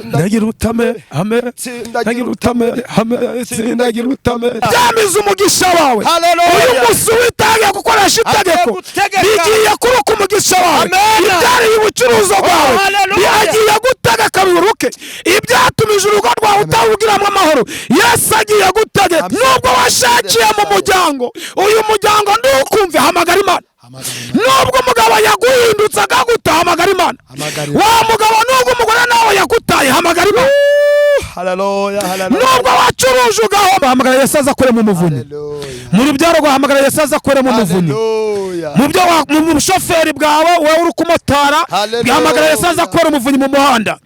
ndagira utame ame ndagira utame ame ndagira utame byamize umugisha wawe uyu munsi witangiye gukoresha itegeko bigiye kuruka umugisha wawe ibyari ubucuruzi bwawe bigiye gutegeka biruke ibyatumije urugo rwawe utawugiramo amahoro Yesu agiye gutegeka nubwo washakiye mu muryango uyu muryango ndukumve hamagara Imana nubwo umugabo yaguhindutse akagutaha hamagara Imana wa mugabo nubwo umugore nawe yakutaye hamagara Imana nubwo wacuruje ugahomba hamagara Yesu aza kure mu muvunyi mu rubyaro rwa hamagara Yesu aza kure mu muvunyi mu bushoferi bwawe wowe uri kumotara hamagara Yesu aza kure umuvunyi mu muhanda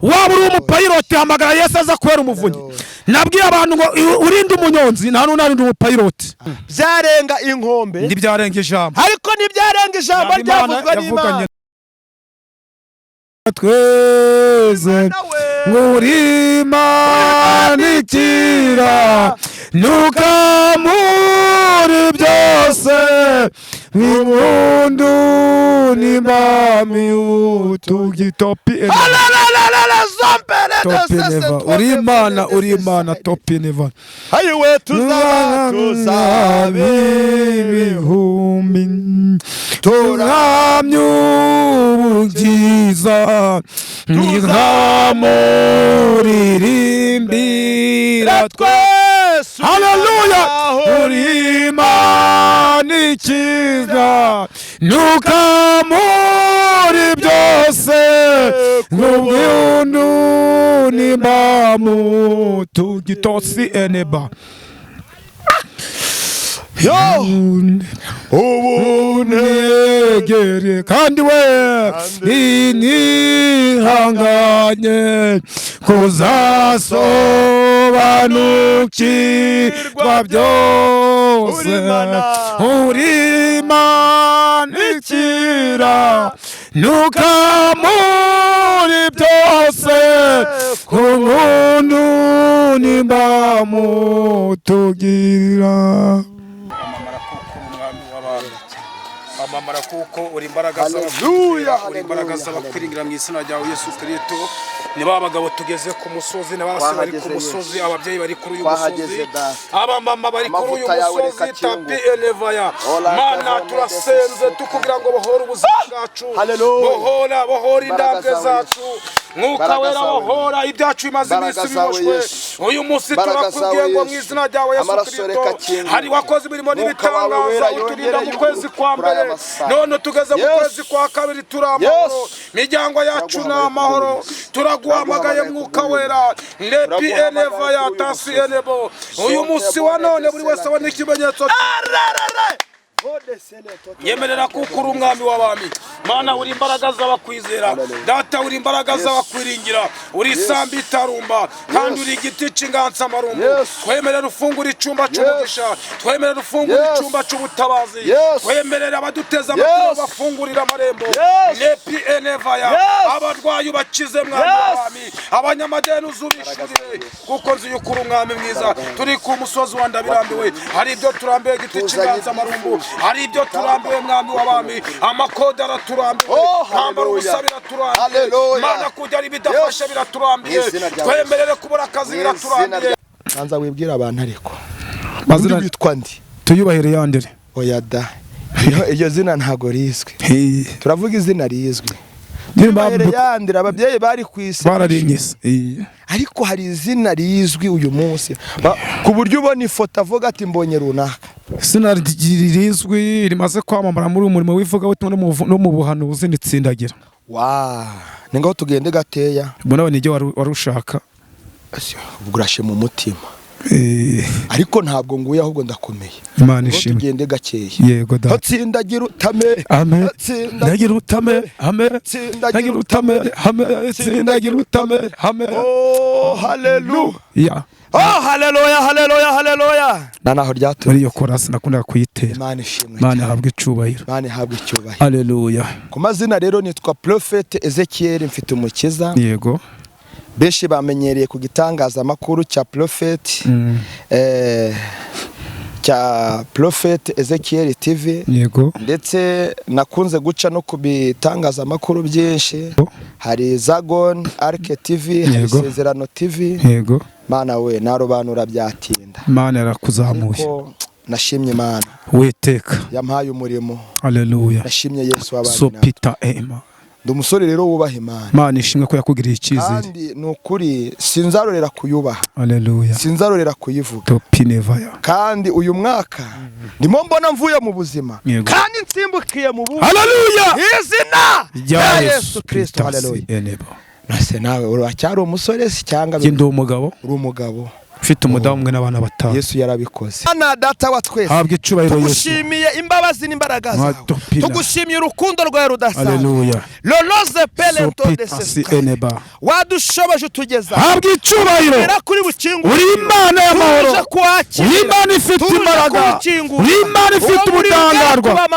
waba uri umupayiroti hamagara Yesu aza kubera umuvunyi nabwiye abantu ngo urinde umunyonzi nta n'undi umupayiroti byarenga inkombe ntibyarenga ijambo ariko ntibyarenga ijambo ryavuzwe n'Imana tweze ngurimanikira nukamuri byose Mundu ni mami utugitopi uri Imana topi neva ayiwe tuzabibihumbi turamye ubwiza nizamuririmbira twese haleluya uri Imana ikiza nukamuri byose n'ubwundu n'imbamu tugitosi eneba ubunegere kandi we inihanganye kuzasobanukirwa byose uri Imana ikira nukamuri byose ku buntu n'imbamu tugira amamara kuko uri imbaraga z'abakwiringira mu izina ryawe Yesu Kristo niba abagabo tugeze ku musozi n'abase bari ku musozi ababyeyi bari kuri uyu musozi abamama bari kuri uyu musozi tapi elevaya Mana turasenze tukubwira ngo bohora ubuzima bwacu bohora indambwe zacu Mwuka wera bohora ibyacu bimaze iminsi biboshwe uyu munsi turakubwiye ngo mu izina ryawe Yesu Kristo hari wakoze imirimo n'ibitangaza uturinda mu kwezi kwa mbere none tugeze mu kwezi kwa kabiri turamahoro miryango yacu n'amahoro turaguhamagaye Mwuka wera lepi eneva ya tasi enebo uyu munsi wa none buri wese abona ikimenyetso yemerera kuko uri umwami w'abami Mana uri imbaraga z'abakwizera data uri imbaraga z'abakwiringira uri isambi itarumba kandi uri igiti cy'inganzamarumbu twemerera ufungura icyumba cy'umugisha twemerera ufungura icyumba cy'ubutabazi twemerera abaduteza amatwi bafungurira amarembo lepi enevaya abarwayi ubakize mwami w'abami abanyamadeni uzubishurire kuko nzi yuko uri umwami mwiza turi ku musozi wa Ndabirambiwe hari ibyo turambiwe igiti cy'inganzamarumbu hari ibyo turambiwe mwami w'abami amakoda araturambiwe kwambara ubusa biraturambiwe Mana kujya ari bidafashe biraturambiwe twemerere kubura akazi biraturambiwe Nanza wibwira abantu ariko mazina bitwa ndi tuyubahire yandere oya da iyo zina ntago rizwi turavuga izina rizwi yandira ababyeyi bari kwisi bararinyise ariko hari izina rizwi uyu munsi ku buryo ubona ifoto avuga ati mbonye runaka izina rizwi rimaze kwamamara muri umurimo wivuga butumwa no mu buhanuzi nitsindagira ni ngaho tugende gateya mbona nijye warushaka ugurashe mu mutima ariko ntabwo nguye ahubwo ndakomeye Imana ishimwe tugende gakeya yego da tsindagira utame amen tsindagira utame amen tsindagira utame amen tsindagira utame amen oh haleluya haleluya naho ryato muri yo chorus nakunda kuyitera Imana ishimwe Imana habwe icubahiro haleluya ku mazina rero nitwa Prophet Ezekiel mfite umukiza yego beshi bamenyereye ku gitangaza makuru cya Prophet cya Prophet Ezekiel TV. Yego. Ndetse nakunze guca no kubitangazamakuru byinshi. Hari Zagon Arc TV, hari Sezerano TV. Yego. Mana we narobanura byatinda. Mana yarakuzamuye. Nashimye Imana. Witeka. Yampaye umurimo. Haleluya. Nashimye Yesu wabanye. So Peter Emma. Ndumusore rero wubaha Imana. Mana ishimwe ko yakugiriye icyizere. Kandi nukuri sinzarorera kuyubaha. Haleluya. Sinzarorera kuyivuga. Topinevaya. Kandi uyu mwaka ndimo mbona mvuye mu buzima. Kandi nsimbukiye mu buzi. Haleluya. Izina rya Yesu Kristo. Haleluya. Nase nawe uracyari umusore si cyangwa ndi umugabo? Uri umugabo. Ufite umudamu umwe n'abana batanu. Yesu yarabikoze. Ana data wa twese. Habwa icubahiro Yesu. Tugushimiye imbabazi n'imbaraga zawe. Tugushimiye urukundo rwawe rudasanzwe. Haleluya. Loloze pelento de sesika. Wadushoboje utugeza. Habwa icubahiro. Kuri bukingu. Uri Imana y'amahoro. Uri Imana ifite imbaraga. Uri Imana ifite ubudahangarwa.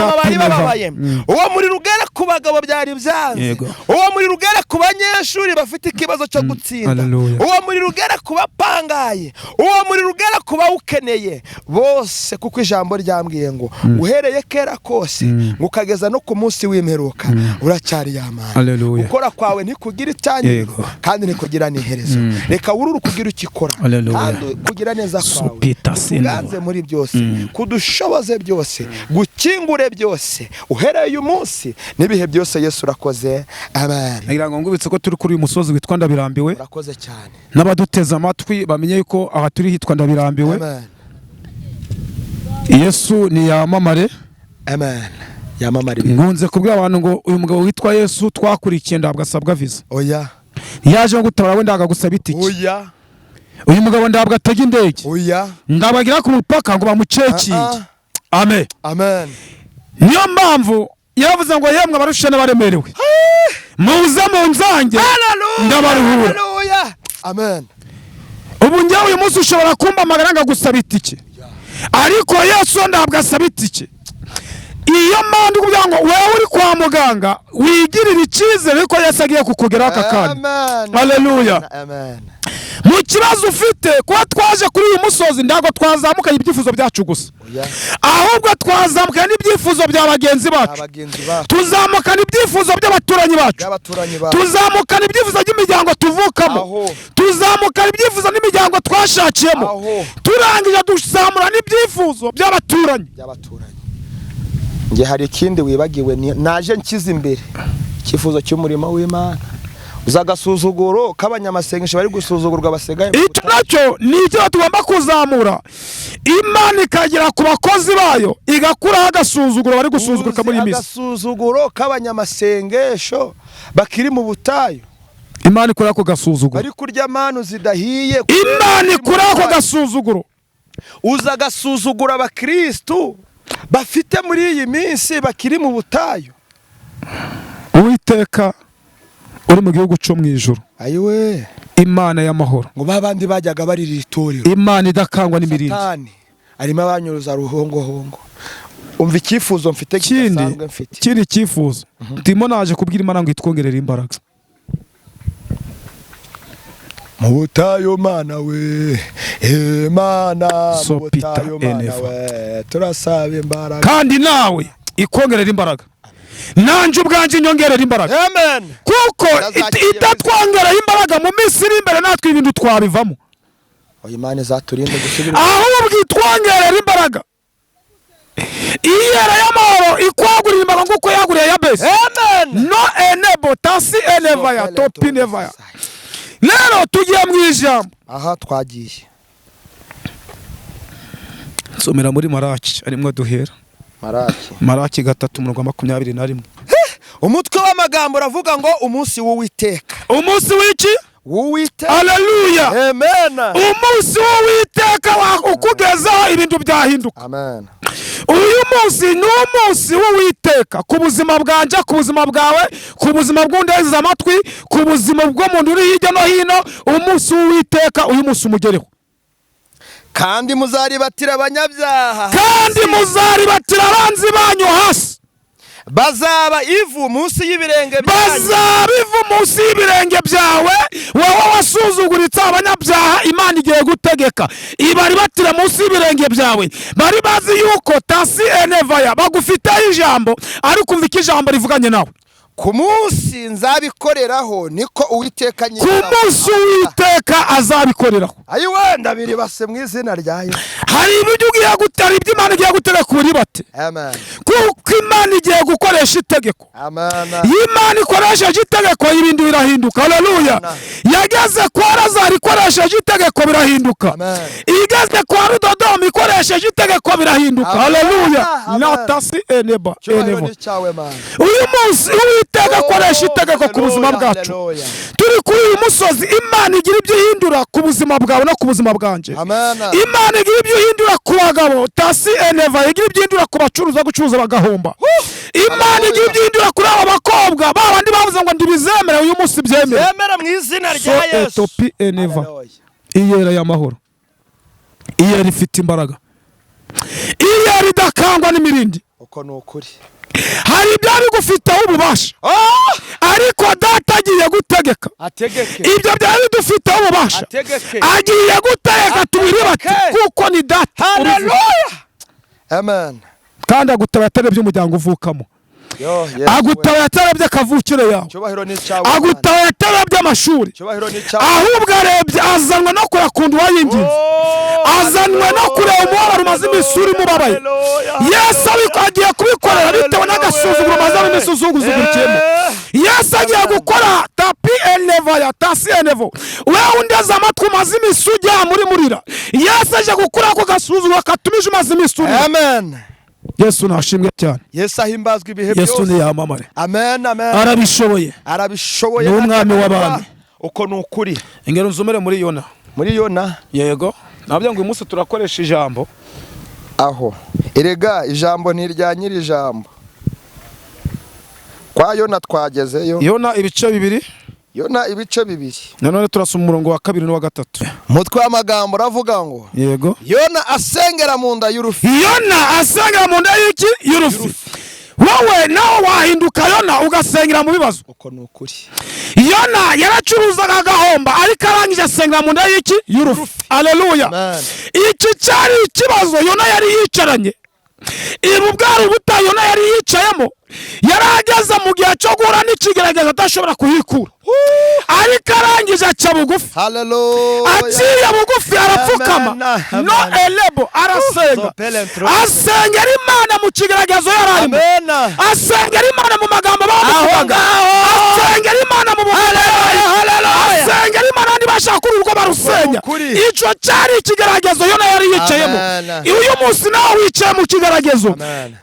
Uwo muri rugera ku bagabo byari byanze. Uwo muri rugera ku banyeshuri bafite ikibazo cyo gutsinda. Uwo muri rugera ku bapangaye. Uwo muri rugera kuba ukeneye bose kuko ijambo ryambwiye ngo uhereye kera kose ngukageza no ku munsi w'imperuka uracyari yamana. Ukora kwawe ntikugira icyanyiro kandi ntikugira n'iherezo. Reka ururu kugira ukikora kandi kugira neza kwawe kuganze muri byose kudushoboze byose gukingure byose uhereye uyu munsi n'ibihe byose Yesu urakoze. Amen. Nagira ngo ngubitse ko turi kuri uyu musozi witwa Ndabirambiwe. Urakoze cyane. N'abaduteze amatwi bamenye yuko aha turi hitwa Ndabirambiwe. Amen. Yesu ni yamamare. Amen. Yamamare. Ngunze kubwira abantu ngo uyu mugabo witwa Yesu twakurikiye ndabwa asabwa visa. Oya. Yaje gutabara we ndaga gusaba itiki. Oya. Uyu mugabo ndabwa atega indege. Oya. Ndabagira ku mupaka ngo bamucekiye. Amen. Amen. Niyo mpamvu yavuze ngo yemwe abarushana baremerewe. Muze mu nzange. Ndabaruhura. Haleluya. Amen. Ubu njye uyu munsi ushobora kumba amagaranga gusaba itike. Ariko Yesu ndabwa asaba itike. Iyo mpamvu kugira ngo wewe uri kwa muganga wigirira icyizere ko Yesu agiye kukugeraho aka kanya. Haleluya. Amen. Mu kibazo ufite kuba twaje kuri uyu musozi ndago twazamuka ibyifuzo byacu gusa. Ahubwo twazamuka n'ibyifuzo bya bagenzi bacu. Tuzamuka n'ibyifuzo by'abaturanyi bacu. Tuzamuka n'ibyifuzo by'imiryango tuvukamo. Tuzamuka n'ibyifuzo n'imiryango twashakiyemo. Turangije dushamura n'ibyifuzo by'abaturanyi. Nge hari ikindi wibagiwe naje nkiza imbere ikifuzo cy'umurimo w'Imana. Uzagasuzuguro k'abanyamasengesho bari gusuzugurwa basegaye. Icyo nacyo ni icyo tugomba kuzamura. Imana ikagera ku bakozi bayo igakuraho agasuzuguro bari gusuzugurwa muri misi. Agasuzuguro k'abanyamasengesho bakiri mu butayu. Imana ikuraho ako gasuzuguro. Bari kurya manu zidahiye. Imana ikuraho ako gasuzuguro. Uzagasuzugura abakristo bafite muri iyi minsi bakiri mu butayu. Uwiteka uri mu gihugu cyo mu ijuru. Ayiwe. Imana y'amahoro. Ngo babandi bajyaga barira itorero. Imana idakangwa n'imirindi. Satani arimo abanyuruza ruhongo. Umva icyifuzo mfite gisanzwe mfite. Kindi cyifuzo. Ndimo naje kubwira Imana ngo itwongerere imbaraga. Mu butayu Mana we. Mana mu butayu Mana we. Turasaba imbaraga. Kandi nawe ikongerera imbaraga. Nanje ubwanje nyongerera imbaraga. Amen. Kuko itatwongerera imbaraga mu minsi iri imbere natwe ibintu twabivamo. Imana izaturinde gusubira. Ahubwo itwongerera imbaraga. Iyera y'amahoro ikwagurira imbaraga nguko yaguriye ya bese. Amen. No enebo tasi enevaya topinevaya. Lero tugiye mu ijambo. Aha twagiye. Somera muri Maraki arimwe duhera. Maraki 3:21. Umutwe w'amagambo uravuga ngo umunsi w'Uwiteka. Umunsi w'iki? W'Uwiteka. Haleluya. Amen. Umunsi w'Uwiteka wakugeza ibintu byahinduka. Amen. Uyu munsi ni umunsi w'Uwiteka ku buzima bwanje, ku buzima bwawe, ku buzima bw'undeza amatwi, ku buzima bw'umuntu uri hirya no hino. Umunsi w'Uwiteka uyu munsi umugereho. Kandi muzaribatira abanyabyaha. Kandi muzaribatira abanzi banyu hasi. Bazaba ivu munsi y'ibirenge byawe. Bazaba ivu munsi y'ibirenge byawe. Wowe wasuzuguritse abanyabyaha Imana igiye gutegeka ibari batira munsi y'ibirenge byawe bari bazi yuko tasi enevaya bagufiteho ijambo ariko umva ko ijambo rivuganye nawe ku munsi nzabikoreraho niko Uwiteka ku munsi Uwiteka azabikoreraho ayiwe ndabiribase mu izina rya Yesu hari ibyo ugiye gutera ibyo Imana igiye gutegeka kuri bate amen kuko Imana igiye gukoresha itegeko amen Imana ikoresheje itegeko ibindi birahinduka haleluya yageze kwa Lazaro ikoresheje itegeko birahinduka igeze kwa Rudodomu ikoresheje itegeko birahinduka haleluya natasi eneba uyu munsi Uwiteka akoresha itegeko ku buzima bwacu turi kuri uyu musozi Imana igira ibyo ihindura ku buzima bwawe no ku buzima bwanje Imana igira ibyo ihindura ku bagabo tasi eneva igira ibyo ihindura ku bacuruza gucuruza bagahomba Imana igira ibyo ihindura kuri aba bakobwa babandi bavuze ngo ndibizemere uyu munsi byemera mu izina rya Yesu topi eneva iyera y'amahoro iyera ifite imbaraga iyera idakangwa n'imirindi uko ni ukuri hari ibyari gufiteho ububasha ariko data agiye gutegeka ibyo byari dufiteho ububasha agiye gutegeka tubiri bati kuko ni data haleluya amen kandi agutaba atarebye umuryango uvukamo agutaba atarebye akavukire yawe agutaba atarebye amashuri ahubwo arebye azanwa no kurakunda uwayinginze azanwe no kureba umubabaro umaze iminsi urimo ubabaye Yesu agiye kubikorera bitewe n'agasuzuguro umaze iminsi uzunguzugurikiyemo Yesu agiye gukora tapi eneva ya tasi enevo wewe undeze amatwi umaze iminsi ujya muri murira Yesu aje gukora ako gasuzuguro katumije umaze iminsi urimo amen Yesu nashimwe cyane Yesu ahimbazwe ibihe byose Yesu ni yamamare amen amen arabishoboye arabishoboye n'umwami w'abami uko ni ukuri ingero nzumere muri Yona yego nabyo ngo uyu munsi turakoresha ijambo aho erega ijambo ntirya nyiri ijambo kwa Yona twagezeyo Yona ibice bibiri none turasoma umurongo wa 2 n'uwa 3 mutwe w'amagambo ravuga ngo yego Yona asengera mu nda y'urufi Yona asengera mu nda y'iki y'urufi wowe nawe wahinduka Yona ugasengera mu bibazo uko ni ukuri Yona yaracuruzaga agahomba ariko arangije asengera mu nda y'iki y'urufi haleluya iki cyari ikibazo Yona yari yicaranye ibu bwari ubutayu Yona yari yicayemo yarageze mu gihe cyo guhura n'ikigerageza atashobora kuhikura ariko arangije aca bugufi aciye bugufi arapfukama no elebo arasenga asengera Imana mu kigeragezo yararimo asengera Imana mu magambo bamuvugaga asengera Imana mu buhaleluya asengera Imana ntibashaka urugo barusenya icyo cyari ikigeragezo Yona yari yicayemo uyu munsi nawe wicaye mu kigeragezo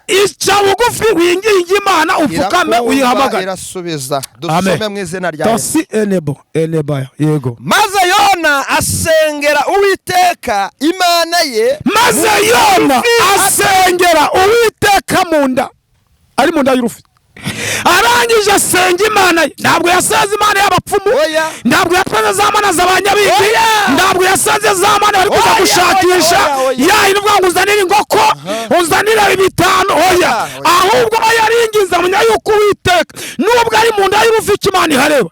ica bugufi winginge Imana upfukame uyihamagara irasubiza dusome mu izina rya tasi eneba yego maze Yona asengera Uwiteka Imana ye maze Yona asengera Uwiteka mu nda ari mu nda y'urufi arangije asenga Imana ye ntabwo yasanze Imana y'abapfumu ntabwo yasanze za mana z'abanyabigi ntabwo yasanze za mana bari kuza gushakisha yahinduka ngo uzanire ingoko uzanire ibitano oya ahubwo yaringiza munya yuko Uwiteka nubwo ari mu nda y'urufi Imana ihareba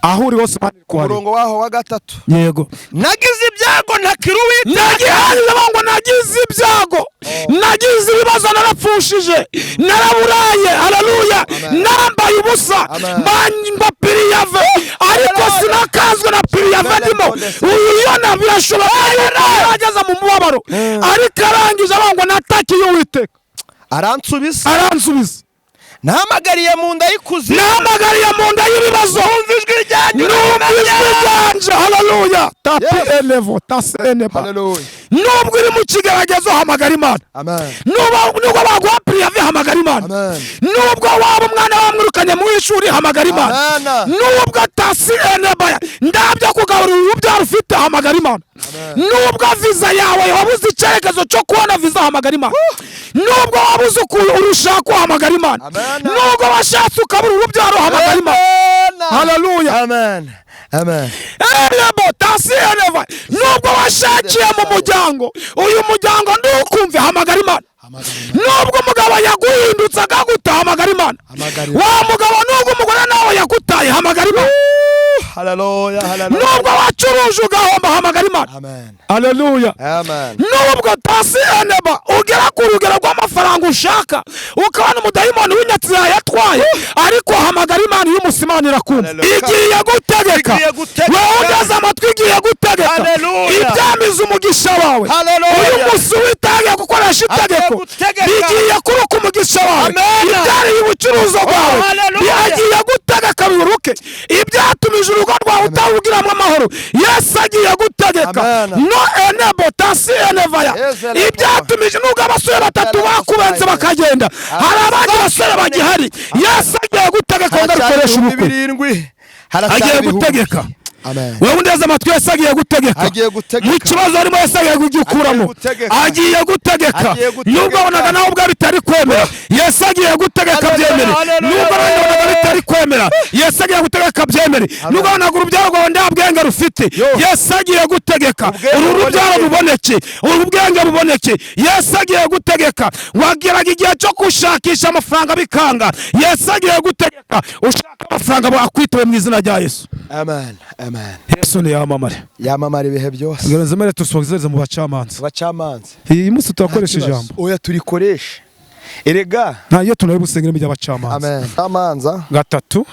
aho uri hose ku murongo waho wa 3 yego nagize ibyago ntakira Uwiteka nagize ibyago nagize ibibazo narapfushije naraburaye haleluya nambaye ubusa mba piriyave ariko sinakazwe na piriyave ndimo uyu Yona birashoboka yuko yageze mu mubabaro ariko arangije ngo natakiye Uwiteka aransubiza nahamagariye mu nda y'ikuzimu nahamagariye mu nda y'ibibazo numva ijwi ryanje haleluya tapi enevo tasi eneba nubwo uri mu kigeragezo hamagara Imana nubwo baguha pirive hamagara Imana nubwo waba umwana wamwirukanye mu ishuri hamagara Imana nubwo tasi eneba ndabyo kugaburira urubyaro ufite hamagara Imana nubwo viza yawe wabuze icyerekezo cyo kubona viza hamagara Imana nubwo wabuze urushako hamagara Imana nubwo washatse ukabura urubyaro hamagara Imana haleluya amen elebo tasi eneva nubwo washakiye mu muryango uyu muryango ndukumve hamagara Imana nubwo umugabo yaguhindutse akaguta hamagara Imana wa mugabo nubwo umugore nawe yagutaye hamagara Imana nubwo wacuruje ugahomba hamagara Imana. Haleluya. Nubwo tasi eneba ugera ku rugero rw'amafaranga ushaka ukabona umudayimoni w'inyatsi yatwaye ariko hamagara Imana y'umusimani irakumva igiye gutegeka wowe ugeze amatwi igiye gutegeka ibyamiza umugisha wawe uyu munsi witangiye gukoresha itegeko bigiye kuruka umugisha wawe ibyariye ubucuruzi bwawe yagiye gutegeka biruke ibyatumije urugo rwawe utawugiramo amahoro Yesu agiye gutegeka no enebo tasi enevaya ibyatumije nubwo abasore batatu bakubenze bakagenda hari abandi basore bagihari Yesu agiye gutegeka wenda rukoresha ubukwe agiye gutegeka wowe undeze amatwi Yesu agiye gutegeka mu kibazo harimo Yesu agiye kugikuramo agiye gutegeka nubwo wabonaga nawe ubwo bitari kwemera Yesu agiye gutegeka byemere nubwo wabonaga bitari kwemera Yesu agiye gutegeka byemere nubwo wabonaga urubyaro rwawe nta bwenge rufite Yesu agiye gutegeka uru rubyaro ruboneke uru bwenge buboneke Yesu agiye gutegeka wageraga igihe cyo gushakisha amafaranga bikanga Yesu agiye gutegeka ushaka amafaranga bakwitoye mu izina rya Yesu. Amen. Yesu ni yamamare ibihe byose. Ngereza mere tusogezeze mu bacamanza. Iyi munsi turakoresha ijambo. Oya turikoresha. Erega nta iyo tunaye busengera bijya bacamanza. Amen. Amanza gatatu.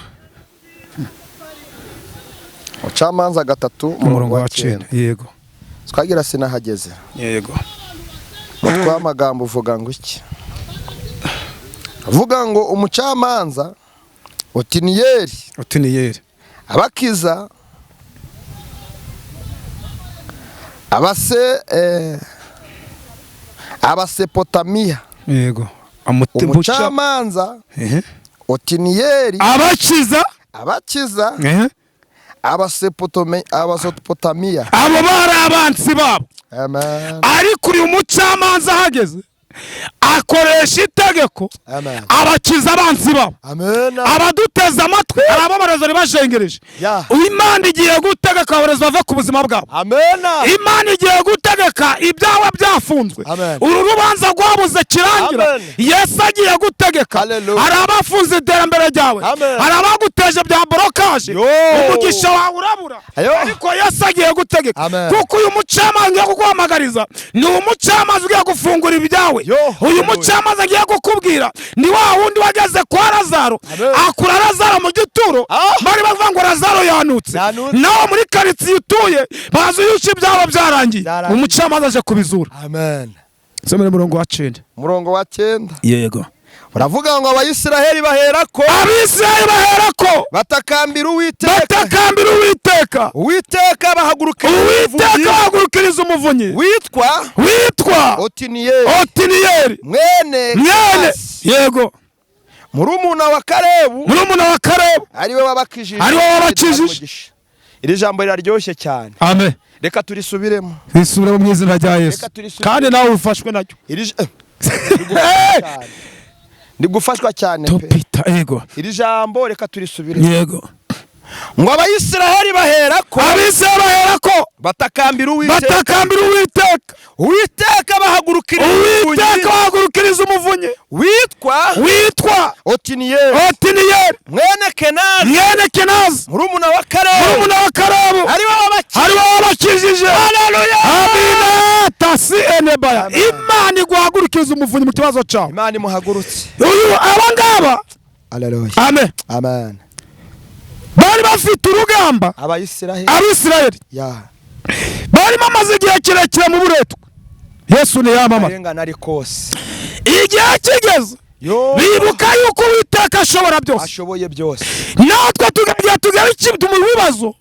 Bacamanza gatatu umurongo wa 9. Yego. Twagira sinahageze. Yego. Twamagambo uvuga ngo iki? Vuga ngo umucamanza Otiniyeli abakiza abasepotamiya. Yego. Umucamanza Otiniyeli abakiza abasepotamiya abo bari abansi babo. Amen. Ariko uyu mucamanza ahageze akoresha itegeko abakiza abansi babo. Abaduteza amatwi arababareza ribajengereje Imana igiye gutegeka abarezi bave ku buzima bwabo. Imana igiye gutegeka ibyawe byafunzwe uru rubanza rwabuze kirangira Yesu agiye gutegeka hari abafunze iterambere ryawe hari abaguteje bya borokaje umugisha wawe urabura ariko Yesu agiye gutegeka kuko uyu mucamanza kuguhamagariza ni umucamanza ugiye gufungura ibyawe uyu mucamanza agiye kukubwira ni wa wundi wageze kwa Lazaro akura Lazaro mu gituro bari bavuga ngo Lazaro yanutse nawe muri karitsiye utuye bazi yuko ibyabo byarangiye umucamanza aje kubizura. Amen. Somera umurongo wa 9. Umurongo wa 9. Yego. Uravuga ngo Abisiraheli baherako batakambira Uwiteka bahagurukiriza umuvunyi witwa Otiniyeli mwene yego murumuna wa Kalebu ariwe wabakijije. Iri jambo riraryoshye cyane. Amen. Reka turisubiremo mu izina rya Yesu kandi nawe ufashwe nacyo ndi gufashwa cyane pe. Yego. Iri jambo reka turisubiremo. Yego. Ngo Abisiraheli baherako batakambira Uwiteka bahagurukiriza umuvunyi witwa Otiniyeli mwene Kenazi murumuna wa Kalebu ariwe wabakijije. Haleluya. Amina. Tasi enebaya Imana iguhagurukiriza umuvunyi mu kibazo cyawe. Imana imuhagurutse uyu abangaba. Haleluya. Amen. Bari bafite urugamba Abisiraheli bari bamaze igihe kirekire mu buretwa. Yesu ni yamamara igihe kigeze bibuka yuko Uwiteka ashoboye byose natwe tugera mu bibazo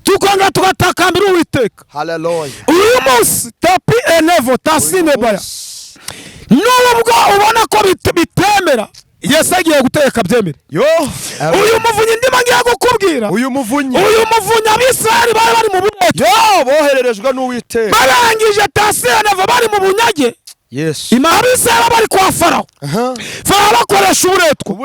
tukanga tugatakambira Uwiteka. Haleluya. Uyu munsi tapi enevo tasinebaya nubwo ubona ko bitemera Yesu agiye gutegeka byemere. Uyu muvunyi ndimo ngiye gukubwira uyu muvunyi Abisiraheli bari mu buretwa bohererejwe n'Uwiteka barangije Taseneva bari mu bunyage. Yesu Abisiraheli bari kwa Farawo bakoresha uburetwa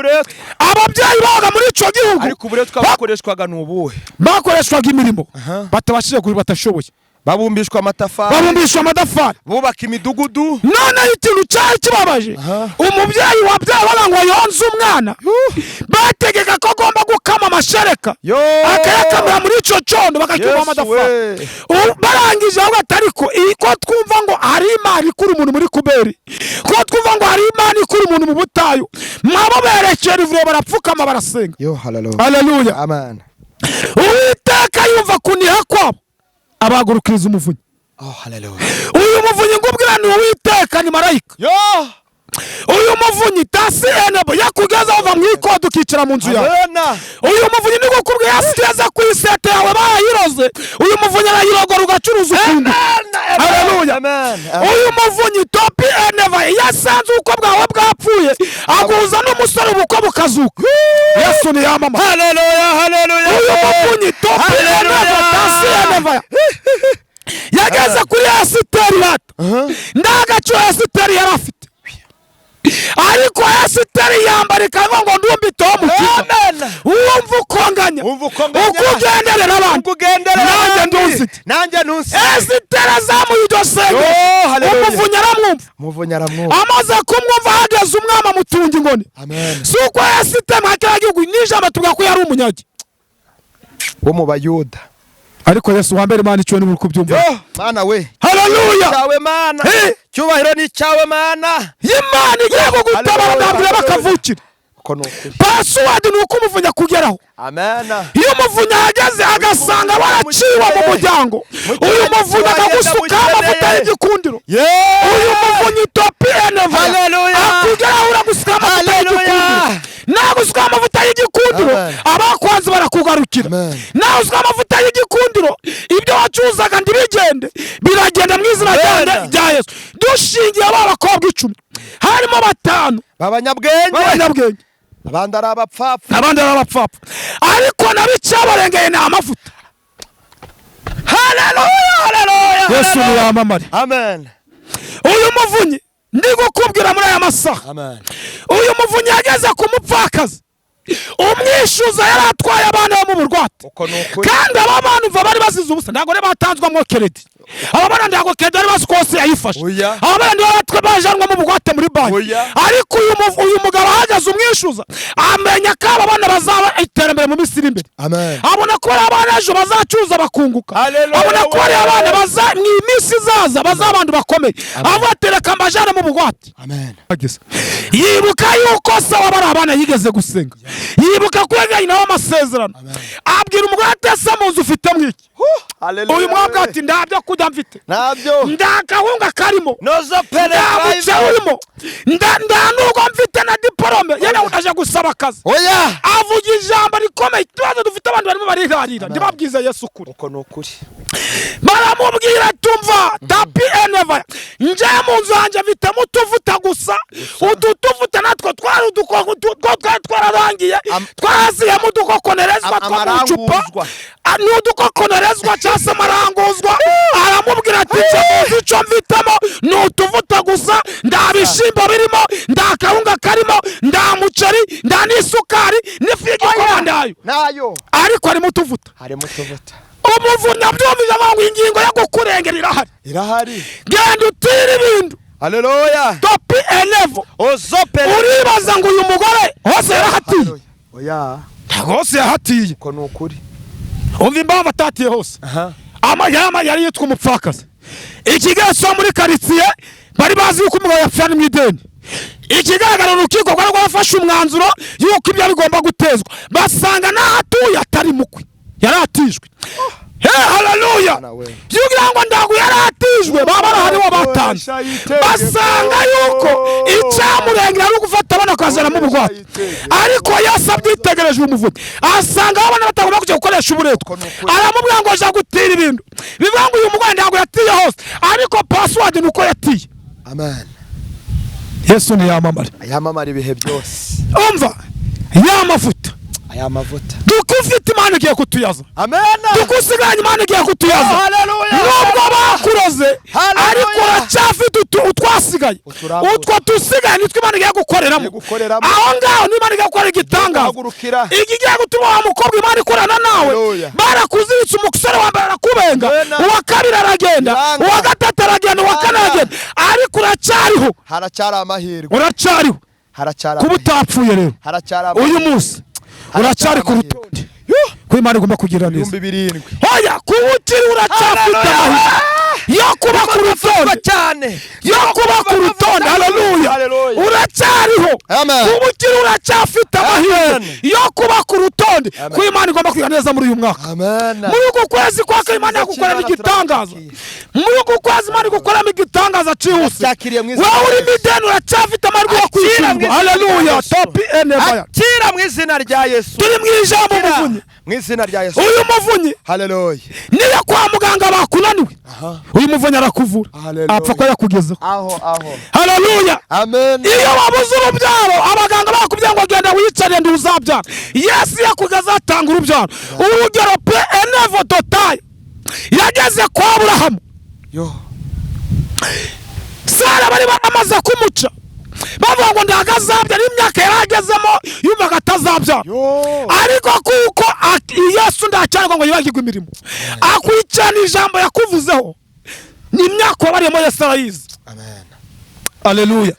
ababyeyi baga muri ico gihugu ariko uburetwa bakoreshwaga n'ubuhe bakoreshwaga imirimo batabashije kuri batashoboye babumbishwa amatafari bubaka imidugudu. None ikintu cyari kibabaje, umubyeyi wabyaye baba ngo yonze umwana, bategeka ko agomba gukama amashereka akayakamira muri ico condo bakakibaho amatafari. Barangije aho atariko ko twumva ngo hari Imana ikura umuntu muri kuberi, ko twumva ngo hari Imana ikura umuntu mu butayu, mwabo berekera ivure barapfukama barasenga. Haleluya, amen. Uwiteka yumva kuniha kwabo abagurukiriza umuvunyi. Uyu muvunyi ngubwira ni Uwiteka, ni marayika. Uyu muvunyi tasi enebo yakugeza uva mu ikodo ukicara mu nzu yawe. Uyu muvunyi ni gukubwira yasigeza ku isete yawe bayiroze. Uyu muvunyi arayirogora ugacuruza ukundu. Haleluya, uyu muvunyi topi eneva yasanze uko bwawe bwapfuye aguza n'umusore ubukwe bukazuka. Yesu ni yamama. Haleluya. Uyu muvunyi topi eneva tasi eneva yageze kuri Esiteri bato, ndagacu Esiteri yari afite, ariko Esiteri yambara ikanzu ngo ndumbiteho umukiza. Wumva ukonganya ukugenderera abantu, nanjye ntuzi. Esiteri azamuye iryo senge, umuvunyi aramwumva. Amaze kumwumva hageze umwami amutunga ingoni. Si uko Esiteri mwakira gihugu n'ijambo tuvuga ko yari umunyagi wo mu Bayuda, ariko Yesu wambere Imana icyo ni muri kubyumva. Mana we, haleluya, cyawe Mana, cyubahiro ni cyawe Mana. Imana igiye kugutabara ndabwira bakavukira. Password ni uko umuvunya kugeraho. Amen. Iyo umuvunya ageze agasanga baraciwe mu muryango, uyu muvunya akagusuka amavuta y'igikundiro. Uyu muvunya topi eneva, akugeraho uragusuka amavuta y'igikundiro. Nagusuka amavuta y'igikundiro abakwanze barakugarukira. Nagusuka amavuta y'igikundiro ibyo wacuzaga ndibigende biragenda mu izina rya Yesu. Dushingiye abakobwa 10 harimo 5 babanyabwenge, abandi ari abapfapfa, ariko nabicyabarengeye ni amavuta. Haleluya. Yesu ni yamamare. Amen. Uyu muvunyi ndi gukubwira muri aya masaha, uyu muvunyi yageze ku mupfakazi, umwishuza yari atwaye abana bo mu burwate, kandi aba bantu mva bari basize ubusa, ntabwo ne batanzwamo credit. Aba bana ntabwo credit bari basikose yayifashe. Aba bana ndio batwe bajanwa mu burwate muri banki, ariko uyu mugabo ahagaze umwishuza amenya ko aba bana bazaba iterambere mu Misiri imbere. Abona ko abana ejo bazacuza bakunguka, abona ko abana baza mu imisi zaza bazabantu bakomeye, abatereka mbajana mu burwate. Yibuka yuko sawa bari abana yigeze gusenga, yibuka kweganya nawe amasezerano, abwira umugore atese mu nzu ufite mwiki. Uyu mwabwa ati ndabyo kujya mfite, ndakahunga karimo, ndabuce urimo, ndanubwo mfite na diplome, yene utaje gusaba akazi. Avuga ijambo rikomeye, tubaze dufite abantu barimo bariharira, ndibabwiza Yesu kuri. Uko nukuri. Baramubwira tumva tapi eneva, nje mu nzu hanje mfite mutuvuta gusa, utuvuta natwo twari udukoko twararangiye, twaraziye mu dukokonerezwa twamucupa, n'udukokonerezwa cyase maranguzwa. Aramubwira ati icyo mfitemo ni utuvuta gusa, ndabishimbo birimo, ndakahunga karimo, ndamuceri, ndanisukari, n'ifu y'igikoma ndayo, ariko harimo utuvuta. Umuvunya byumvise ngo ingingo yo gukurengera irahari. Genda utire ibintu. Haleluya. Topi elevo. Uribaza ngo uyu mugore hose yarahatiye. Hose yahatiye. Ko nukuri. Umva impamvu atatiye hose. Amayama yari yitwa umupfakazi. Ikigaso muri quartier bari bazi yuko umugabo yapfana mu ideni. Ikigaragara urukiko rwari rwafashe umwanzuro yuko ibyo bigomba gutezwa, basanga n'ahatuye atari mukwe, yaratijwe. Haleluya. Yugira ngo ndagu yaratijwe, baba hariho batanu, basanga yuko icyamurengera ari gufata abana kwazana mu burwate, ariko yasabye itegereje umuvuzi, asanga abana batagomba kujya gukoresha uburetwa. Aramubwira ngo aje gutira ibintu, bivuga ngo uyu mugore ndago yatiye hose, ariko password nuko yatiye. Amen. Yesu ni yamamare ibihe byose. Umva yamavuta, aya mavuta dukufite Imana igiye kutuyaza. Amen. Dukusiganye Imana igiye kutuyaza. Haleluya. Nubwo bakuroze, ariko uracyafite utwasigaye, utwo tusigaye nitwe Imana igiye gukoreramo. Aho ngaho ni Imana igiye gukora igitangaza. Igiye gutuma wa mukobwa Imana ikorana nawe, barakuziritse umusore wambara arakubera ararenga, uwa kabiri aragenda, uwa gatatu aragenda, uwa kane aragenda, ariko uracyariho, haracyari amahirwe, uracyariho kuba utapfuye. Rero uyu munsi uracyari ku rutonde ko Imana igomba kugira neza. Hoya kuba ukiri uracyafite amahirwe yo kuba ku rutonde cyane, yo kuba ku rutonde. Haleluya, uracyariho kuba ukiri uracyafite amahirwe yo kuba ku rutonde ko Imana igomba kugira neza muri uyu mwaka. Muri uku kwezi kwa Imana yagukorera igitangaza, muri uku kwezi Imana igukorera igitangaza cyihuse. Wowe uri mideni uracyafite amahirwe yo kwishyurwa. Haleluya, topi enebaya kira mu izina rya Yesu. Turi mu ijambo muvunyi, mu izina rya Yesu. Uyu muvunyi, haleluya, niyo kwa muganga bakunaniwe, uyu muvunyi arakuvura, apfa ko yakugezeho. Haleluya, amen. Iyo wabuze urubyaro abaganga bakubwira ngo genda wicare ndi uzabyara, Yesu yakugeza atanga urubyaro. Urugero pe enevo totaye yageze kwa Aburahamu. Sara bari baramaze kumuca, bavuga ngo ndagazabyara, imyaka yaragezemo yumvaga atazabyara, ariko kuko Yesu ndacyarwa ngo yibagirwe imirimo, akwicana ijambo yakuvuzeho, ni imyaka wabariyemo Yesu arayizi. Haleluya,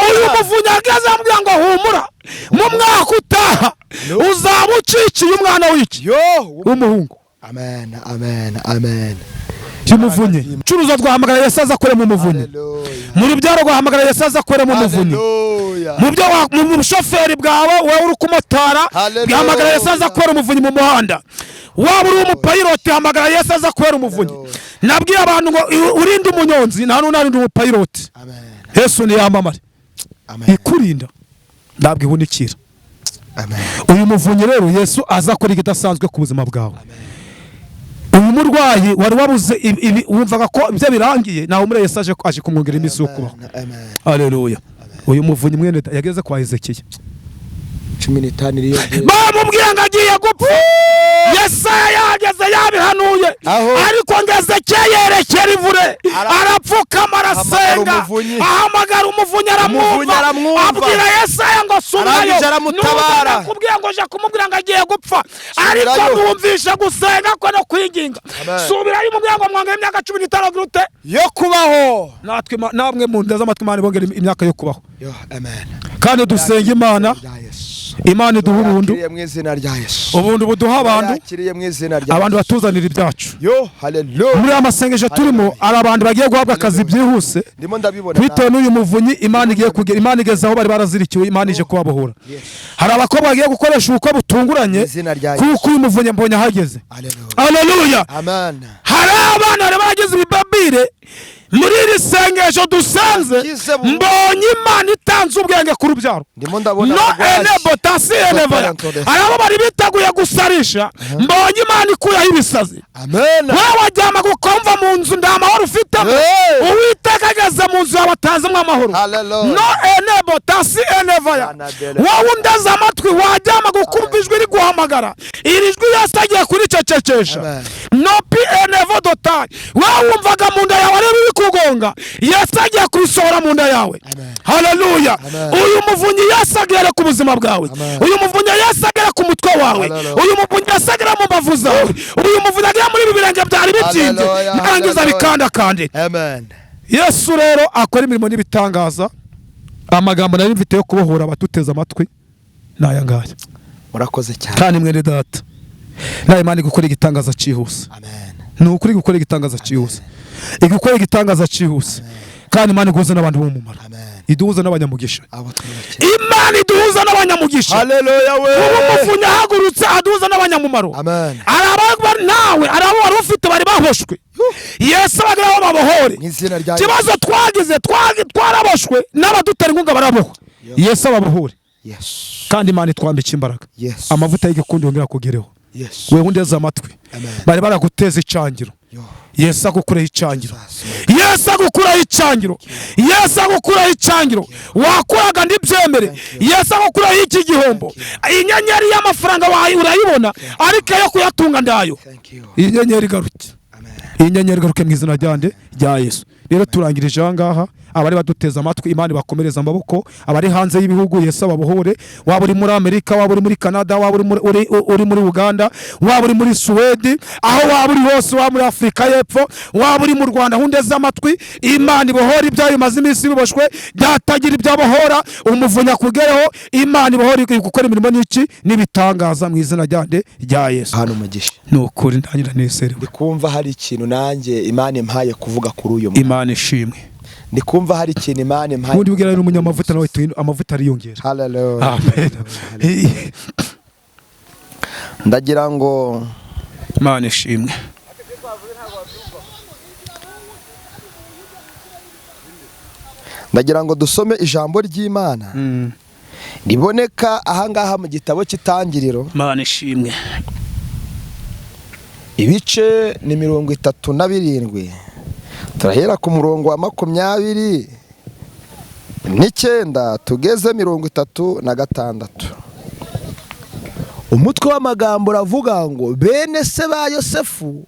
uyu muvunyi ageze amubwira ngo humura, mu mwaka utaha uzaba ucikiye umwana w'iki w'umuhungu. Umuvunyi curuza rwahamagara Yesu aza akore mu muvunyi, mu rubyaro rwahamagara Yesu aza akore mu muvunyi, mu byo mu bushoferi bwawe wowe uri kumotara rwahamagara Yesu aza akore umuvunyi mu muhanda, waba uri umupayiroti hamagara Yesu aza akore umuvunyi. Nabwiye abantu ngo urinde umunyonzi nta n'undi umupayiroti. Yesu ni yamamare ikurinda ntabwo ihunikira. Uyu muvunyi rero Yesu aza akora igidasanzwe ku buzima bwawe. Uyu murwayi wari wabuze wumvaga ko ibyo birangiye, naho muri Yesu aje kumwongera iminsi yo kubaho. Haleluya, uyu muvunyi mwene yageze kwa Hezekiya 15 iriyo bamubwiye ngo agiye gupfa. Yesaya yageze yabihanuye, ariko ngo Hezekiya yerekera ivure, arapfukama arasenga, ahamagara umuvunyi aramwumva, abwira Yesaya ngo subirayo, nakubwiye ngo je kumubwira ngo agiye gupfa, ariko mwumvisha gusenga ko no kwinginga. Subirayo umubwira ngo mwanga imyaka 15 gute yo kubaho, natwe namwe mu ndaza amatwi Imana ibongera imyaka yo kubaho. Kandi dusenga Imana, Imana iduha ubuntu, ubuntu buduha abantu batuzanira ibyacu. Muri amasengesho turimo ari abantu bagiye guhabwa akazi byihuse bitewe n'uyu muvunyi Imana igiye kugera, Imana igeze aho bari barazirikiwe, Imana ije kubabohora. Hari abakobwa bagiye gukoresha ubukwe butunguranye kuko uyu muvunyi mbonye ahageze. Haleluya, hari abana bari bageze ibibabire. Muri iri sengesho dusanze mbonye Imana itanze ubwenge ku rubyaro, no enebotasi enevaya. Arabo bari bitaguye gusarisha, mbonye Imana ikuyaho ibisazi. Wewe wajyama gukomva mu nzu nda amahoro ufite, Uwiteka ageze mu nzu yawe atanzemo amahoro. No enebotasi enevaya. Wowe undaze amatwi wajyama gukumva ijwi riguhamagara, iri jwi Yesu agiye kuricecekesha. No pi enevodotayi, wowe wumvaga mu nda yawe ari kugonga, Yesu agiye kubisohora mu nda yawe. Haleluya, uyu muvunyi Yesu agere ku buzima bwawe, uyu muvunyi Yesu agere ku mutwe wawe, uyu muvunyi Yesu agere mu mbavu zawe, uyu muvunyi agere muri ibi birenge byari bitinze narangiza bikandakande. Yesu rero akora imirimo n'ibitangaza. Amagambo nari mfite yo kubohora abatuteze amatwi naya ngaya. Murakoze cyane kandi mwene data, nawe Imana igukora igitangaza cyihuse. Ni ukuri gukora igitangaza cyihuse, igukora igitangaza cyihuse, kandi Imana iguhuza n'abantu b'umumaro, iduhuza n'abanyamugisha. Imana iduhuza n'abanyamugisha. Haleluya, we umuvunyi ahagurutse aduhuza n'abanyamumaro. Araba nawe arabo wari ufite bari bahoshwe, Yesu abageraho babohore. Kibazo twagize twaraboshwe n'abadutera inkunga barabohwa, Yesu ababohore. Kandi Imana itwambika imbaraga, amavuta y'igikundi yongera kugereho. Wewe undeze amatwi, bari baraguteza icangiro, Yesu agukureho icangiro, Yesu agukureho icangiro, Yesu agukureho icangiro. Wakuraga ndibyemere, Yesu agukureho iki gihombo. Inyenyeri y'amafaranga wayi urayibona, ariko yo kuyatunga ndayo. Inyenyeri garuke, inyenyeri garuke mu izina rya Yesu. Rero turangirije aha ngaha. abari baduteza amatwi Imana bakomereza amaboko, abari hanze y'ibihugu Yesu ababohore, waba uri muri Amerika, waba uri muri Canada, waba uri muri Uganda, waba uri muri Sweden, aho waba uri hose, waba muri Afrika y'Epfo, waba uri mu Rwanda, hundeze amatwi, Imana ibohora ibyayo maze iminsi biboshwe, byatagira ibyabohora, umuvunya kugereho, Imana ibohora gukora imirimo n'iki n'ibitangaza mu izina rya Yesu. Hano umugisha Nukuri ndanyira neserewe. Ndikumva hari ikintu nanjye Imana impaye kuvuga kuri uyu Imana ishimwe. Ndikumva hari ikintu Imana impaye. Muri bwira n'umunyamavuta nawe amavuta ariyongera. Hallelujah. Amen. Ndagira ngo Imana ishimwe. Ndagira ngo dusome ijambo ry'Imana riboneka ahangaha mu gitabo cy'Itangiriro. Imana ishimwe. Ibice ni 37. Turahera ku murongo wa 29 tugeze 36. Umutwe w'amagambo uravuga ngo bene se ba Yosefu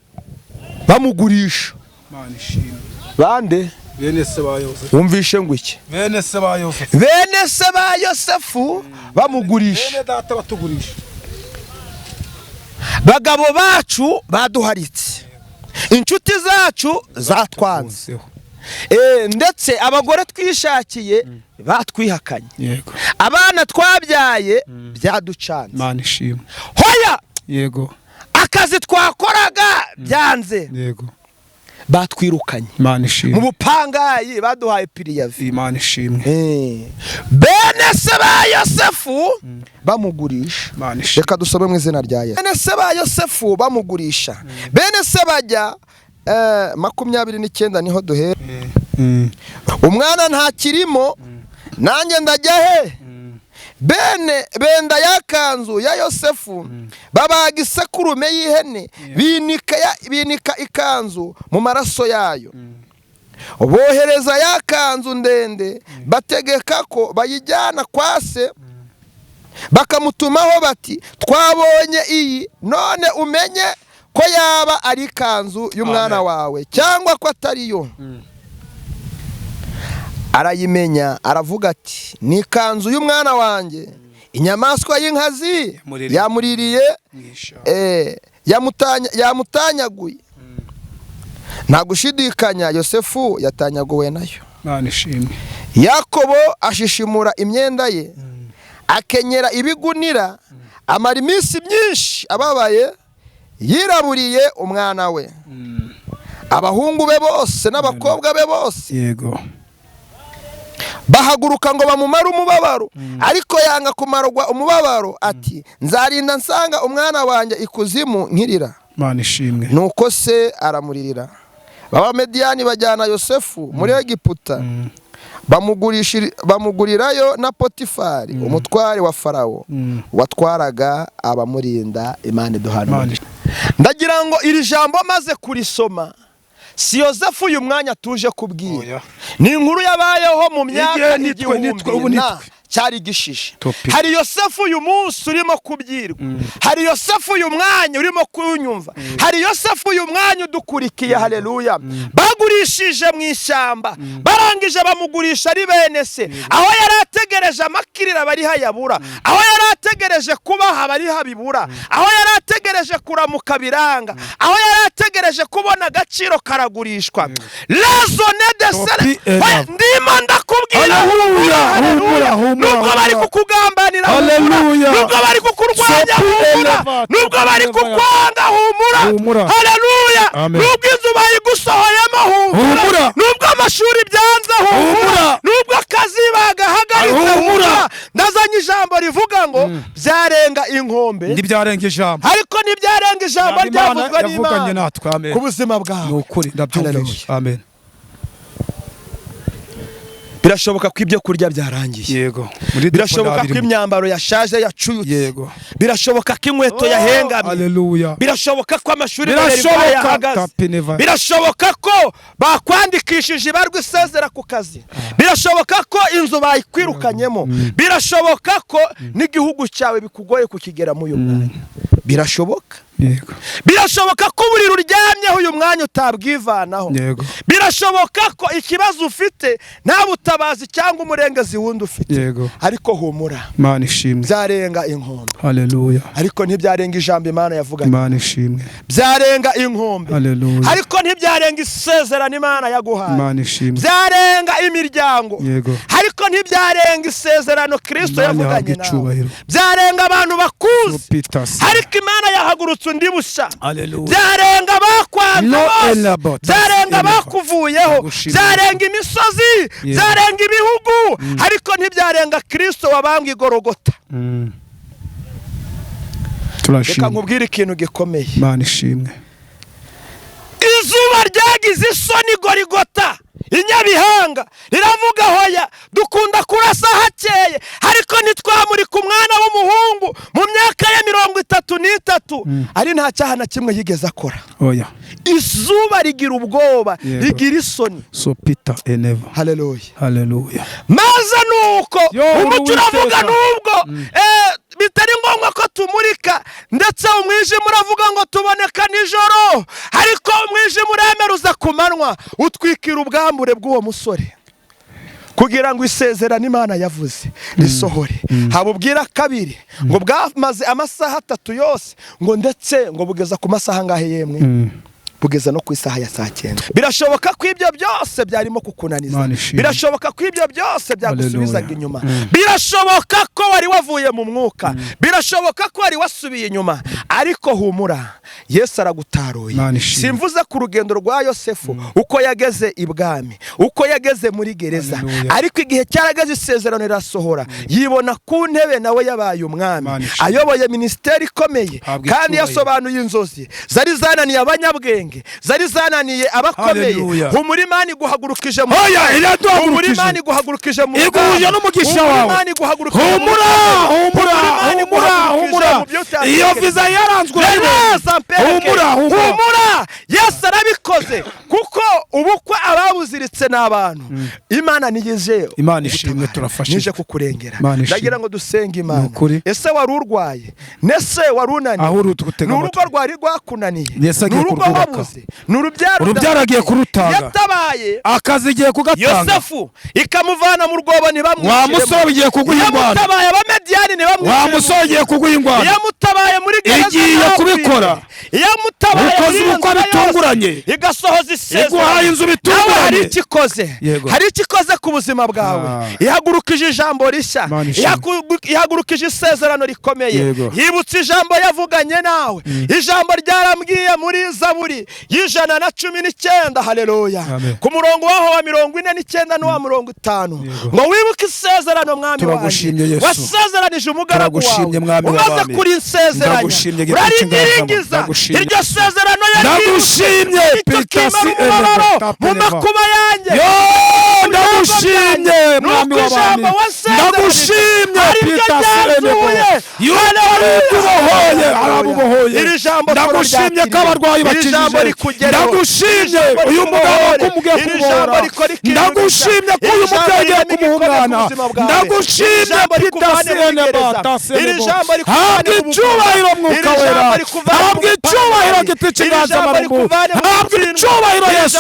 bamugurisha. Imana ishimwe. Bande? Bene se ba Yosefu. Wumvishe ngo iki? Bene se ba Yosefu. Bene se ba Yosefu bamugurisha. Bene data batugurisha. Bagabo bacu baduharitse, inshuti zacu zatwanze, ndetse abagore twishakiye batwihakanye, yego, abana twabyaye byaducanze. Imana ishimwe. Hoya, yego, akazi twakoraga byanze, yego, batwirukanye. Imana ishimwe. Mu bupangayi baduhaye piriyavi. Imana ishimwe. Bene se ba Yosefu bamugurisha. Reka dusome mu izina rya Yesu. Bene se ba Yosefu bamugurisha. Bene se bajya 29 niho duhera. Umwana ntakirimo, nanjye ndajya he? Benda yakanzu ya Yosefu babaga isekurume y'ihene, binika ikanzu mu maraso yayo, bohereza yakanzu ndende, bategeka ko bayijyana kwa se, bakamutumaho bati twabonye iyi, none umenye ko yaba ari ikanzu y'umwana wawe cyangwa ko atari yo. Arayimenya, aravuga ati ni ikanzu y'umwana wanjye, inyamaswa y'inkazi yamuririye, yamutanyaguye. Nta gushidikanya Yosefu yatanyaguwe nayo. Imana ishimwe. Yakobo ashishimura imyenda ye, akenyera ibigunira, amara iminsi myinshi ababaye, yiraburiye umwana we. Abahungu be bose n'abakobwa be bose, yego, bahaguruka ngo bamumare umubabaro, ariko yanga kumarwa umubabaro, ati nzarinda nsanga umwana wanjye ikuzimu nkirira. Imana ishimwe. Nuko se aramuririra. Abamediyani bajyana Yosefu muri Egiputa, bamugurirayo na Potifari, umutware wa Farawo, watwaraga abamurinda. Imana iduhana. Ndagira ngo iri jambo maze kurisoma, si Yosefu uyu mwanya tuje kubwira, ni inkuru yabayeho mu myaka igihumbi cyari gishishe. Hari Yosefu uyu munsi urimo kubyirwa, hari Yosefu uyu mwanya urimo kunyumva, hari Yosefu uyu mwanya udukurikiye. Haleluya. Bagurishije mu ishyamba, barangije bamugurisha ari bene se, aho yari ategereje amakirira bari hayabura, aho yari ategereje kubaha bari habibura, aho yari ategereje kuramuka biranga, aho yari ategereje kubona agaciro karagurishwa. Raisonne de sele ndimo ndakubwira. Haleluya. Nubwo bari kukugambanira, haleluya, nubwo bari kukurwanya, humura, nubwo bari kukwanga, humura, haleluya, nubwo inzu bayigusohoyemo, humura, nubwo amashuri byanze, humura, nubwo akazi bagahagaritse, humura. Ndazanye ijambo rivuga ngo byarenga inkombe, ntibyarenga ijambo, ariko ntibyarenga ijambo ryavuzwe n'Imana ku buzima bwawe. Nukuri ndabyumvise. Amen. Birashoboka ko ibyo kurya byarangiye, yego, birashoboka ko imyambaro yashaje yacuyutse, yego, birashoboka ko inkweto yahengamye, haleluya, birashoboka ko amashuri yahagaze, birashoboka ko bakwandikishije ibarwa isezera ku kazi, birashoboka ko inzu bayikwirukanyemo, birashoboka ko n'igihugu cyawe bikugoye kukigeramo uyu mwanya, birashoboka. Birashoboka ko uburiri uryamye ubonyeho uyu mwanya utabwivanaho. Birashoboka ko ikibazo ufite nta butabazi cyangwa umurengezi wundi ufite, ariko humura, Imana ishimwe, byarenga inkombe. Haleluya. Ariko ntibyarenga ijambo Imana yavuganye. Imana ishimwe, byarenga inkombe. Haleluya. Ariko ntibyarenga isezerano Imana yaguhaye. Imana ishimwe, byarenga imiryango. Ariko ntibyarenga isezerano Kristo yavuganye nawe. Byarenga abantu bakuzi, ariko Imana yahagurutse undi busha. Byarenga bakwanze bose, byarenga bakuvuyeho, byarenga imisozi, byarenga ibihugu, ariko ntibyarenga Kristo wabambwe i Golgota. Reka nkubwire ikintu gikomeye. Imana ishimwe. Izuba ryagize isoni i Golgota, i Nyabihanga riravuga hoya dukunda kurasa hakeye, ariko ntitwamurika umwana w'umuhungu mu myaka ya 33 ari nta cyaha na kimwe yigeze akora. Oya. Izuba rigira ubwoba, rigira isoni. So Peter eneva. Haleluya. Haleluya. Maze nuko umucyo uravuga nubwo bitari ngombwa ko tumurika, ndetse umwijima uravuga ngo tuboneka nijoro, ariko umwijima uremeruza ku manywa utwikira ubwambure bw'uwo musore kugira ngo isezerano Imana yavuze risohore. Habubwira kabiri ngo bwamaze amasaha 3 yose, ngo ndetse ngo bugeza ku masaha ngahe yemwe, kugeza no ku isaha ya 9. Birashoboka ko ibyo byose byarimo kukunaniza, birashoboka ko ibyo byose byagusubizaga inyuma, birashoboka ko wari wavuye mu mwuka, birashoboka ko wari wasubiye inyuma, ariko humura, Yesu aragutaruye. Simvuze ku rugendo rwa Yosefu uko yageze ibwami, uko yageze muri gereza, ariko igihe cyarageze isezerano rirasohora, yibona ku ntebe nawe yabaye umwami, ayoboye ministeri ikomeye, kandi yasobanuye inzozi zari zananiye abanyabwenge, zari zananiye abakomeye. Umurima ni guhagurukije mu umurima ni guhagurukije mu iguje n'umugisha wawe. Humura. Iyo viza yaranzwe. Humura. Yesu arabikoze, kuko ubukwe ababuziritse n'abantu. Imana niyije. Imana ishimwe, turafashije. Nije kukurengera. Ndagira ngo dusenge Imana. Ese wari urwaye? Nese wari unaniye? N'urugo rwari rwakunaniye? N'urugo wabuze? N'urubyaro agiye kurutanga. Yatabaye akazi igiye kugatanga. Yosefu ikamuvana mu rwobo ntibamwishyire. Wa musore ugiye kuguha ingwano. Yamutabaye abamediyani ntibamwishyire. Wa musore ugiye kuguha ingwano. Yamutabaye muri gereza. Igiye kubikora. Yamutabaye ukoze uko bitunguranye. Igasohoza isezerano. Iguhaye inzu bitunguranye. Hari ikikoze. Hari ikikoze ku buzima bwawe. Ihagurukije ijambo rishya. Ihagurukije isezerano rikomeye. Yibutse ijambo yavuganye nawe. Ijambo ryarambwiye muri Zaburi 119. Haleluya. Ku murongo waho wa 49 n'uwa 50 ngo wibuke isezerano mwami wanjye wasezeranije umugaragu wawe, umaze kuri isezerano uraringiringiza iryo sezerano ndagushimye Petasi mu makuba yanjye. Ndagushimye mwami w'abami, ndagushimye Petasi ndagushimye ko abarwayi bakijije, ndagushimye uyu mugabo kumugiye kumubora, ndagushimye ko uyu mubyeyi agiye kumuha umwana, ndagushimye Petasi habwa icyubahiro mwuka wera, habwa icyubahiro giti cy'inganzamarumbu, habwa icyubahiro Yesu,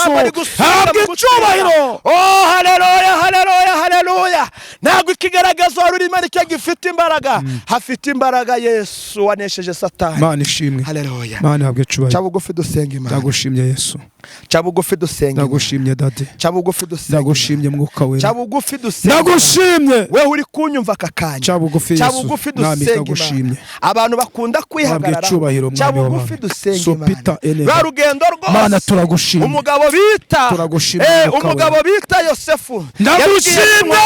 habwa icyubahiro. Oh haleluya, haleluya, haleluya. Ntabwo ikigaragazo rurimo aricyo gifite imbaraga, hafite imbaraga Yesu wanesheje Satani. Mana ishimwe. Haleluya. Mana habwa icyubahiro. Cyabugufi dusenga Imana. Ndagushimye Yesu. Cyabugufi dusenga. Ndagushimye Dade. Cyabugufi dusenga. Ndagushimye mwuka wera. Cyabugufi dusenga. Ndagushimye. Wewe uri kunyumva aka kanya. Cyabugufi Yesu. Cyabugufi dusenga. Ndagushimye. Abantu bakunda kwihagarara. Cyabugufi dusenga Imana. Ba rugendo rwose. Mana turagushimye. Umugabo bita. Turagushimye. Umugabo bita Yosefu. Ndagushimye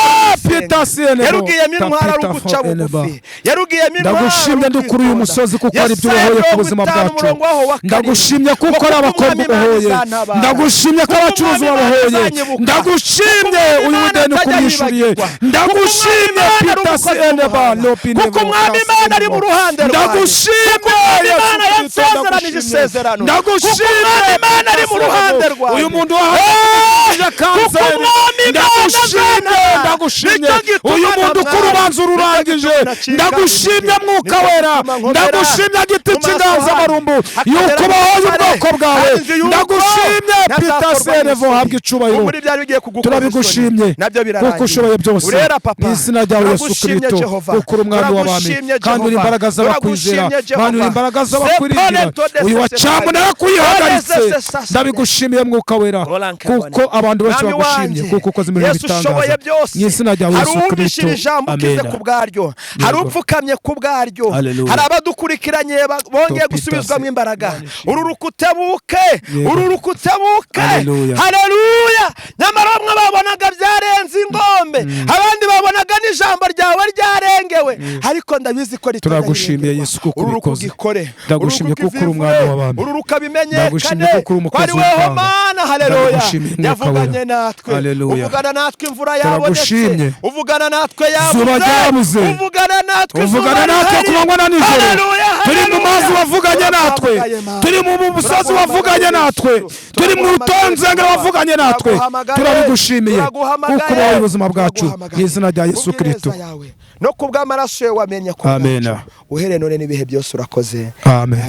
Petasi enebo. Yarugiyemo intwara ari guca bugufi. Yarugiyemo intwara. Ndagushimye ndukuri uyu musozi kuko ari byo uhoye ku buzima bwacu. Ndagushimye kuko ari abakombe uhoye. Ndagushimye ko abacuruzi bahoye. Ndagushimye uyu mudeni kumyishuriye. Ndagushimye Petasi eneba lopine. Kuko umwami Imana ari mu ruhande rwawe. Ndagushimye Imana yasezeranije isezerano. Ndagushimye Imana ari mu ruhande rwawe. Uyu muntu wahaje kanseri. Ndagushimye ndagushimye uyu muntu uko urubanza ururangije ndagushimye mwuka wera ndagushimye giti cy'inganzamarumbu yuko ubahoye ubwoko bwawe ndagushimye pitaserevo habwa icubahiro turabigushimye kuko ushoboye byose mu izina ryawe Yesu Kristo kuko uri umwami w'abami kandi uri imbaraga z'abakwizera kandi uri imbaraga z'abakwiringira uyu wacamunara kuyihagaritse ndabigushimiye mwuka wera kuko abantu bose bagushimye kuko ukoze imirimo itangaza mu izina ryawe Yesu Kristo amen hari upfukamye ku bwaryo hari abadukurikiranye bongeye gusubizwamo imbaraga uru rukutebuke haleluya nyamara bamwe babonaga byarenze ingombe abandi babonaga n'ijambo ryawe ryarengewe ariko ndabizi ko turagushimiye Yesu kuko ubikoze ndagushimiye kuko uri umwami w'abami uru rukabimenyekane ko ari wowe Mana haleluya yavuganye natwe uvugana natwe imvura yabonetse uvugana natwe yabuze uvugana natwe ku manywa na nijoro turi mu mazi wavuganye natwe turi mu musozi wavuganye natwe turi mu rutonzenge wavuganye natwe turabigushimiye kuko ubaye ubuzima bwacu mu izina rya Yesu Kristo no kubw'amaraso ye wamenye ko uhereye none n'ibihe byose urakoze amen.